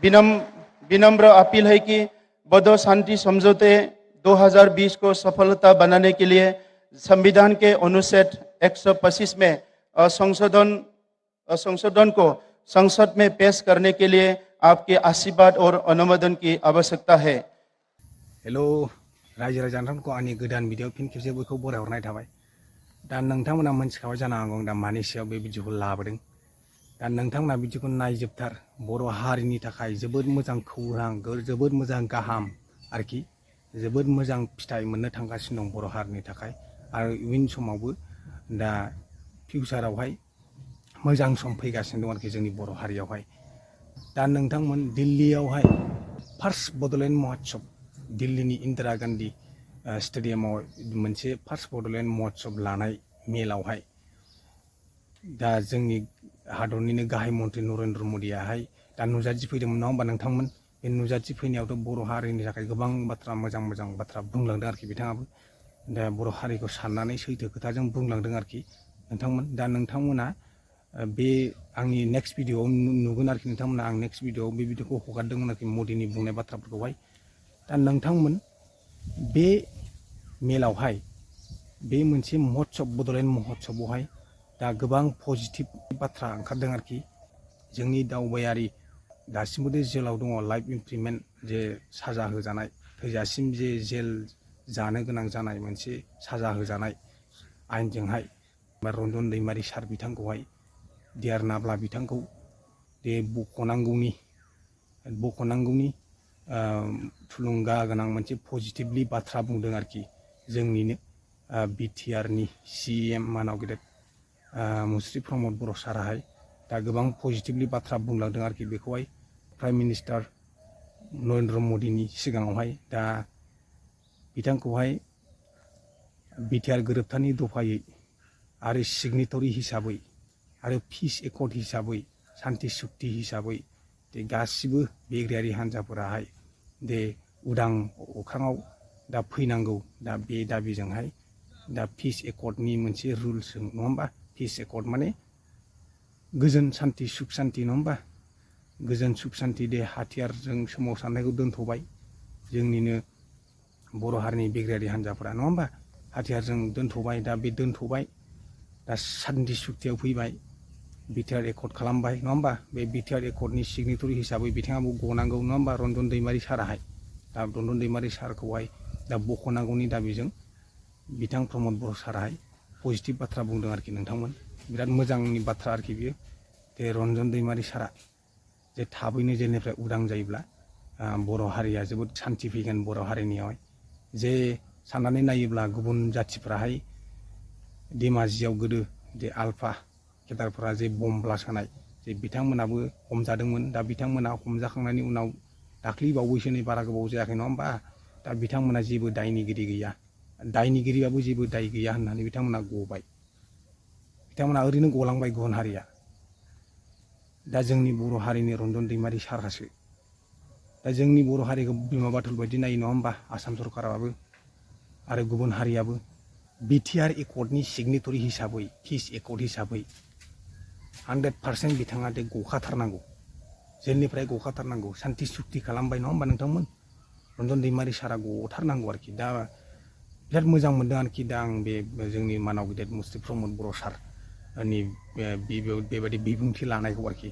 विनम्र अपील है कि बोडो शांति समझौते 2020 को सफलता बनाने के लिए संविधान के अनुच्छेद 125 में संशोधन को संसद में पेश करने के लिए आपके आशीर्वाद और अनुमोदन की आवश्यकता है। हेलो रायजो राजा नोंथांमोनखौ आंनि गोदान भिडिअ फिन खेबसे बयखौबो बरायहरनाय थाबाय। दा नोंथांमोना मोनथिखाबाय जानो हागौ दा मानि सायाव बे भिडिअखौ लाबोदों। दा नोंथांमोना भिडिअखौ नायजोबथार। बर' हारिनि थाखाय जोबोद मोजां खौरां, जोबोद मोजां गाहाम आरोखि जोबोद मोजां फिथाइ मोननो थांगासिनो दं बर' हारिनि थाखाय आरो इयुन समावबो दा फिउचारावहाय मोजां सम फैगासिनो दं आरोखि जोंनि बर' हारियावहाय। दा नोंथांमोन दिल्लीयावहाय फार्स्ट बड'लेण्ड महोत्सव दिल्लीनि इन्दिरा गान्धी स्टेडियामाव मोनसे फार्स्ट बड'लेण्ड महोत्सव लानाय मेलावहाय दा जोंनि हादरनिनो गाहाय मन्थ्रि नरेन्द्र मदियाहाय दा नुजाथि फैदोंमोन नङा होमबा नोंथांमोन। बे नुजाथि फैनायावथ' बर' हारिनि थाखाय गोबां बाथ्रा मोजां बाथ्रा बुंलांदों आरोखि बिथाङाबो। दा बर' हारिखौ साननानै सैथो खोथाजों बुंलांदों आरोखि नोंथांमोन। दा नोंथांमोना बे आंनि नेक्स्ट भिडिअआव नुगोन आरोखि नोंथांमोना आं नेक्स्ट भिडिअआव बे भिडिअखौ हगारदोंमोन आरोखि मदिनि बुंनाय बाथ्राफोरखौहाय। दा नोंथांमोन बे मेलावहाय बे मोनसे महोत्सव बड'लेण्ड महोत्सवआवहाय दा गोबां पजिटिभ बाथ्रा ओंखारदों आरोखि जोंनि दावबायारि दासिमबो जेलाव दङ लाइफ इमप्रिजमेन्ट जे साजा होजानाय थैजासिम जे जेल जानो गोनां जानाय मोनसे साजा होजानाय आयेनजोंहाय रन्जन दैमारि सार बिथांखौहाय डिआर नाब्ला बिथांखौ दे बख'नांगौनि थुलुंगा गोनां मोनसे पजिटिभलि बाथ्रा बुंदों आरोखि जोंनिनो बिटिआरनि CM मानाव गेदेर मुस्रि प्रमद बर' साराहाय दा गोबां पजिटिभलि बाथ्रा बुंलांदों आरोखि बेखौहाय प्राइम मिनिस्टार नरेन्द्र मदिनि सिगाङावहाय। दा बिथांखौहाय बिटिआर गोरोबथानि दफायै आरो सिगनेटरि हिसाबै आरो पिस एकर्ड हिसाबै सान्ति सुक्ति हिसाबै दे गासिबो बिग्रायारि हान्जाफोराहाय दे उदां अख्राङाव दा फैनांगौ दा बे दाबिजोंहाय दा पिस एकर्डनि मोनसे रुल्स नङा होमबा। पिस एकर्ड माने गोजोन सान्ति सुख सान्ति नङा होमबा। गोजोन सुख सान्ति दे हाथियारजों सोमावसारनायखौ दोनथ'बाय जोंनिनो बर' हारिनि बिग्रायारि हान्जाफोरा नङा होमबा। हाथियारजों दोनथ'बाय दा बे दोनथ'बाय दा सान्ति सुक्तियाव फैबाय बिटिआर एकर्ड खालामबाय नङा होमबा। बे बिटिआर एकर्डनि सिगनेटरि हिसाबै बिथाङाबो गनांगौ नङा होमबा रन्जन दैमारि साराहाय। दा रन्जन दैमारि सारखौहाय दा बख'नांगौनि दाबिजों बिथां प्रमद बर' साराहाय पजिटिभ बाथ्रा बुंदों आरोखि नोंथांमोन। बिराद मोजांनि बाथ्रा आरोखि बियो जे रन्जन दैमारि सारा जे थाबैनो जेलनिफ्राय उदां जायोब्ला बर' हारिया जोबोद सान्ति फैगोन बर' हारिनियावहाय। जे साननानै नायोब्ला गुबुन जाथिफ्राहाय धेमाजियाव गोदो जे आलफा केदारफोरा जे बम ब्लास्ट होनाय जे बिथांमोनाबो हमजादोंमोन। दा बिथांमोना हमजाखांनायनि उनाव दाख्लै बावैसो नै बारा गोबाव जायाखै नङा होमबा। दा बिथांमोना जेबो दायनिगिरि गैया, दायनिगिरिबाबो जेबो दाय गैया होननानै बिथांमोना गबाय। बिथांमोना ओरैनो गलांबाय गुबुन हारिया। दा जोंनि बर' हारिनि रन्जन दैमारि सारासो दा जोंनि बर' हारिखौ बिमा बाथुल बायदि नायो नङा होमबा आसाम सरकाराबो आरो गुबुन हारियाबो। बिटिआर एकर्डनि सिगनेटरि हिसाबै पिस एकर्ड हिसाबै 100% बिथाङा दे गखाथारनांगौ, जेलनिफ्राय गखाथारनांगौ, सान्ति सुक्ति खालामबाय नङा होमबा नोंथांमोन। रन्जन दैमारि सारा गथारनांगौ आरोखि। दा बिराद मोजां मोनदों आरोखि दा आं बे जोंनि मानाव गेदेर मुस्रि प्रमद बर' सारनि बेबायदि बिबुंथि लानायखौ आरोखि।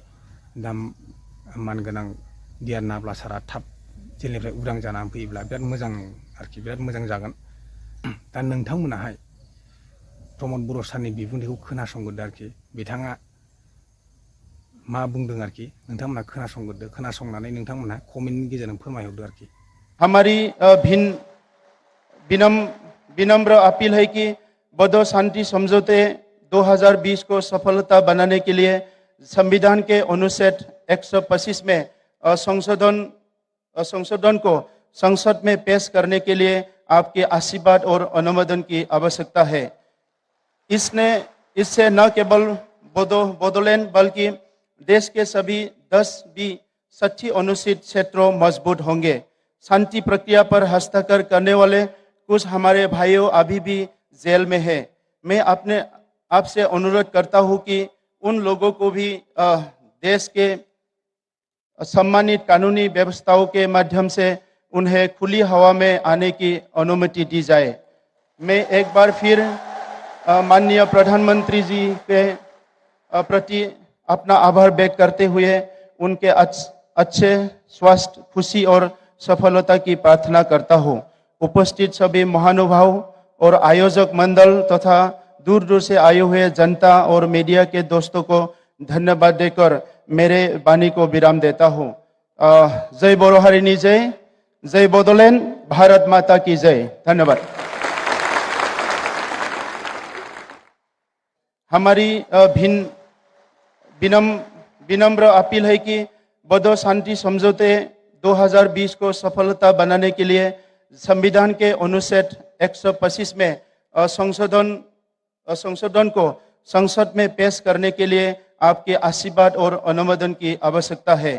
दा मानगोनां डिआर नाब्ला सारा थाब जेलनिफ्राय उदां जानानै फैयोब्ला बिराद मोजां आरोखि, बिराद मोजां जागोन। दा नोंथांमोनाहाय प्रमद बर' सारनि बिबुंथिखौ खोनासंग्रोदो आरोखि बिथाङा मा बुंदों आरोखि नोंथांमोना खोनासंग्रोदो। खोनासंनानै नोंथांमोना कमेन्टनि गेजेरजों फोरमायहरदो आरोखि। हमारी विनम्र अपील है कि बोडो शांति समझौते 2020 को सफलता बनाने के लिए संविधान के अनुच्छेद 125 में संशोधन को संसद में पेश करने के लिए आपके आशीर्वाद और अनुमोदन की आवश्यकता है। इससे न केवल बोडोलैंड बल्कि देश के सभी 10 भी 60 अनुसूचित क्षेत्रों मजबूत होंगे। शांति प्रक्रिया पर हस्ताक्षर करने वाले कुछ हमारे भाइयों अभी भी जेल में हैं। मैं आपसे अनुरोध करता हूं कि उन लोगों को भी देश के सम्मानित कानूनी व्यवस्थाओं के माध्यम से उन्हें खुली हवा में आने की अनुमति दी जाए। मैं एक बार फिर माननीय प्रधानमंत्री जी के प्रति अपना आभार व्यक्त करते हुए उनके अच्छे स्वास्थ्य, खुशी और सफलता की प्रार्थना करता हूँ। उपस्थित सभी महानुभाव और आयोजक मंडल तथा दूर दूर से आए हुए जनता और मीडिया के दोस्तों को धन्यवाद देकर मेरे वाणी को विराम देता हूँ। जय बोरो हारिनी जय, जय बोडोलैंड, भारत माता की जय। धन्यवाद। हमारी विनम्र अपील है कि बोडो शांति समझौते 2020 को सफलता बनाने के लिए संविधान के अनुच्छेद 125 में संशोधन को संसद में पेश करने के लिए आपके आशीर्वाद और अनुमोदन की आवश्यकता है।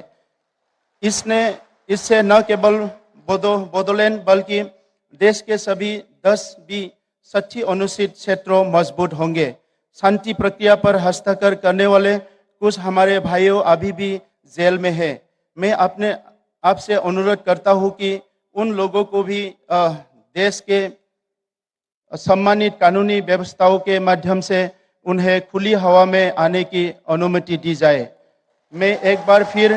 इससे न केवल बोडोलैंड बल्कि देश के सभी 10 भी सच्ची अनुसूचित क्षेत्रों मजबूत होंगे। शांति प्रक्रिया पर हस्तक्षेप करने वाले कुछ हमारे भाइयों अभी भी जेल में हैं। मैं आपसे अनुरोध करता हूं कि उन लोगों को भी देश के सम्मानित कानूनी व्यवस्थाओं के माध्यम से उन्हें खुली हवा में आने की अनुमति दी जाए। मैं एक बार फिर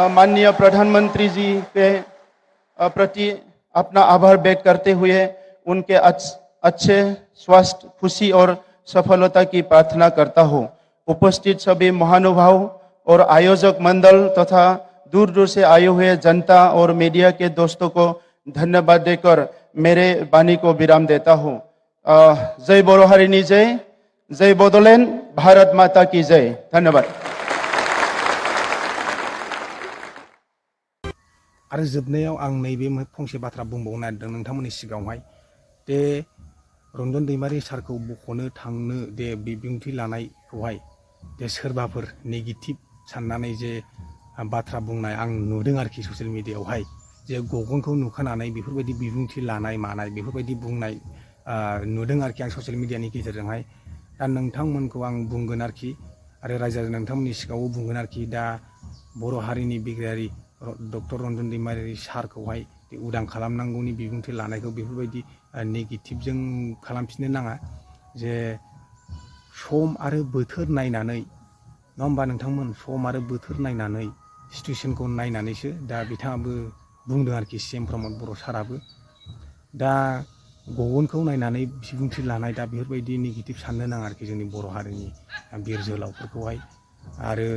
माननीय प्रधानमंत्री जी के प्रति अपना आभार व्यक्त करते हुए उनके अच्छे स्वास्थ्य, खुशी और सफलता की प्रार्थना करता हूँ। उपस्थित सभी महानुभाव और आयोजक मंडल तथा दूर दूर से आए हुए जनता और मीडिया के दोस्तों को धन्यवाद देकर मेरे वाणी को विराम देता हूँ। जय बोरो हारिनी जय, जय बोडोलैंड, भारत माता की जय। धन्यवाद। आरो जोबनायाव आं नैबे फंसे बाथ्रा बुंबावनो नागिरदों नोंथांमोननि सिगाङावहाय दे रन्जन दैमारि सारखौ बख'नो थांनो दे बिबुंथि लानायखौहाय दे सोरबाफोर नेगेटिभ साननानै जे बाथ्रा बुंनाय आं नुदों आरोखि ससियेल मिडियायावहाय जे गगनखौ नुखानानै बेफोरबायदि बिबुंथि लानाय मानाय बेफोरबायदि बुंनाय नुदों आरोखि आं ससियेल मिडियानि गेजेरजोंहाय। दा नोंथांमोनखौ आं बुंगोन आरोखि आरो रायजो नोंथांमोननि सिगाङाव बुंगोन आरोखि दा बर' हारिनि बिग्रायारि डक्टर रन्जन दैमारि सारखौहाय उदां खालामनांगौनि बिबुंथि लानायखौ बेफोरबायदि नेगेटिभजों खालामफिननो नाङा। जे सम आरो बोथोर नायनानै नङा होमबा नोंथांमोन, सम आरो बोथोर नायनानै सिटुएसनखौ नायनानैसो दा बिथाङाबो बुंदों आरोखि CM प्रमद बर' साराबो। दा गगनखौ नायनानै बिबुंथि लानाय दा बेफोरबायदि नेगेटिभ साननो नाङा आरोखि जोंनि बर' हारिनि बिर जोहोलावफोरखौहाय। आरो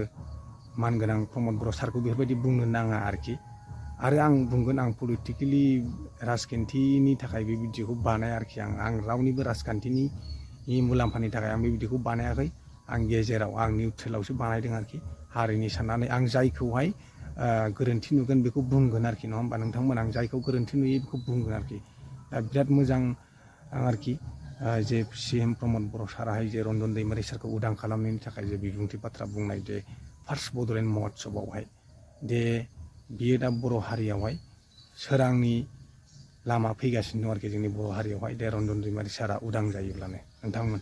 मानगोनां प्रमद बर' सारखौ बेफोरबायदि बुंनो नाङा आरोखि। आरो आं बुंगोन आं पलिटिकेलि राजखान्थिनि थाखाय बे भिडिअखौ बानाया आरोखि। आं रावनिबो राजखान्थिनि मुलाम्फानि थाखाय आं बे भिडिअखौ बानायाखै। आं गेजेराव आं निउट्रेलावसो बानायदों आरोखि हारिनि साननानै। आं जायखौहाय गोरोन्थि नुगोन बेखौ बुंगोन आरोखि, नङा होमबा नोंथांमोन। आं जायखौ गोरोन्थि नुयो बेखौ बुंगोन आरोखि। दा बिराद मोजां आरोखि जे CM प्रमद बर' साराहाय जे रन्जन दैमारि सारखौ उदां खालामनायनि थाखाय जे बिबुंथि बाथ्रा बुंनाय जे फार्स्ट बड'लेण्ड महत्सबआवहाय दे बियो दा बर' हारियावहाय सोरांनि लामा फैगासिनो दं आरोखि जोंनि बर' हारियावहाय दे रन्जन दैमारि सारा उदां जायोब्लानो नोंथांमोन।